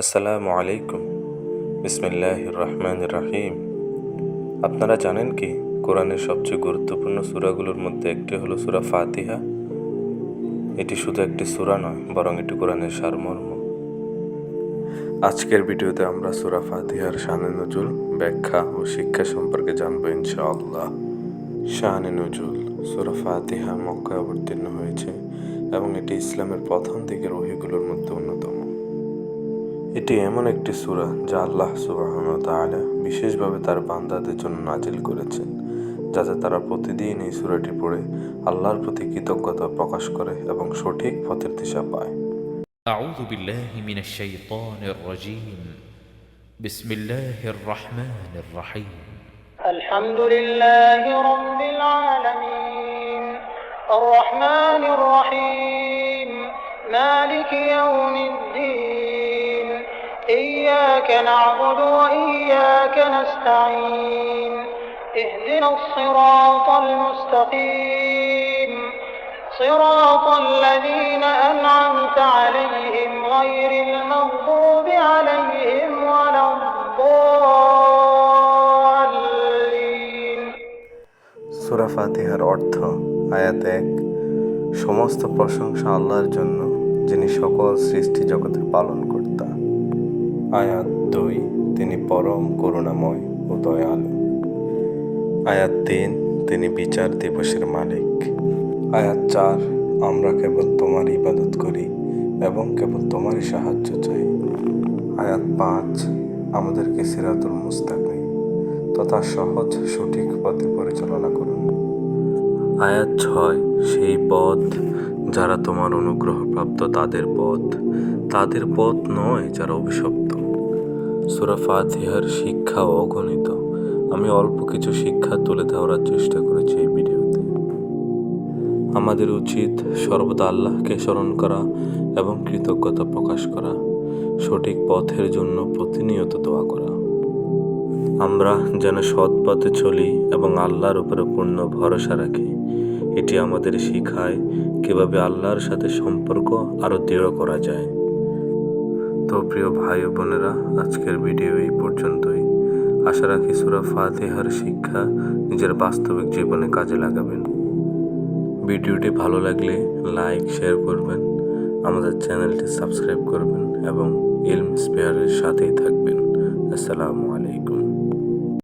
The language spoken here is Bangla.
আসসালামু আলাইকুম। বিসমিল্লাহির রহমানির রহিম। আপনারা জানেন কি কোরআনের সবচেয়ে গুরুত্বপূর্ণ সূরাগুলোর মধ্যে একটি হলো সূরা ফাতিহা। এটি শুধু একটি সূরা নয়, বরং এটি কোরআনের সারমর্ম। আজকের ভিডিওতে আমরা সূরা ফাতিহার শানে নুজুল, ব্যাখ্যা ও শিক্ষা সম্পর্কে জানবো ইনশাআল্লাহ। শানে নুজুল: সূরা ফাতিহা মক্কায় অবতীর্ণ হয়েছে এবং এটি ইসলামের প্রথম দিকের ওহীগুলোর মধ্যে অন্যতম। এটি এমন একটি সূরা যা আল্লাহ সুবহানাহু ওয়া তাআলা বিশেষভাবে তার বান্দাদের জন্য নাজিল করেছেন, যাতে তারা প্রতিদিন এই সূরাটি পড়ে আল্লাহর প্রতি কৃতজ্ঞতা প্রকাশ করে এবং সঠিক পথের দিশা পায়। أعوذ بالله من الشيطان الرجيم. بسم الله الرحمن الرحيم. الحمد لله رب العالمين الرحمن الرحيم مالك يوم الدين إياك نعبد وإياك نستعين اهدنا الصراط المستقيم صراط الذين أنعمت عليهم غير المغضوب عليهم ولا الضالين. সূরা ফাতিহার অর্থ: আয়াত 1, সমস্ত প্রশংসা আল্লাহর জন্য, যিনি সকল সৃষ্টি জগতের পালনকর্তা। আয়াত 2, তিনি পরম করুণাময় ও দয়ালু। আয়াত 3, তিনি বিচার দিবসের মালিক। আয়াত 4, আমরা কেবল তোমার ইবাদত করি এবং কেবল তোমারই সাহায্য চাই। আয়াত 5, আমাদেরকে সিরাতুল মুস্তাকিম তথা সহজ সঠিক পথে পরিচালনা করুন। আয়াত 6, সেই পথ যারা তোমার অনুগ্রহপ্রাপ্ত, তাদের পথ নয় যারা অভিশপ্ত। সূরা ফাতিহার শিক্ষা অগণিত। আমি অল্প কিছু শিক্ষা তুলে ধরার চেষ্টা করেছি এই ভিডিওতে। আমাদের উচিত সর্বদা আল্লাহকে স্মরণ করা এবং কৃতজ্ঞতা প্রকাশ করা, সঠিক পথের জন্য প্রতিনিয়ত দোয়া করা। আমরা যেন সৎ পথে চলি এবং আল্লাহর উপরে পূর্ণ ভরসা রাখি। এটি আমাদের শিখায় কিভাবে আল্লাহর সাথে সম্পর্ক আরও দৃঢ় করা যায়। তো প্রিয় ভাই ও বোনেরা, আজকের ভিডিও এই পর্যন্তই। আশা রাখি সূরা ফাতিহার শিক্ষা নিজের বাস্তবিক জীবনে কাজে লাগাবেন। ভিডিওটি ভালো লাগলে লাইক, শেয়ার করবেন, আমাদের চ্যানেলটি সাবস্ক্রাইব করবেন এবং ইলম স্পেয়ারের সাথেই থাকবেন। আসসালামু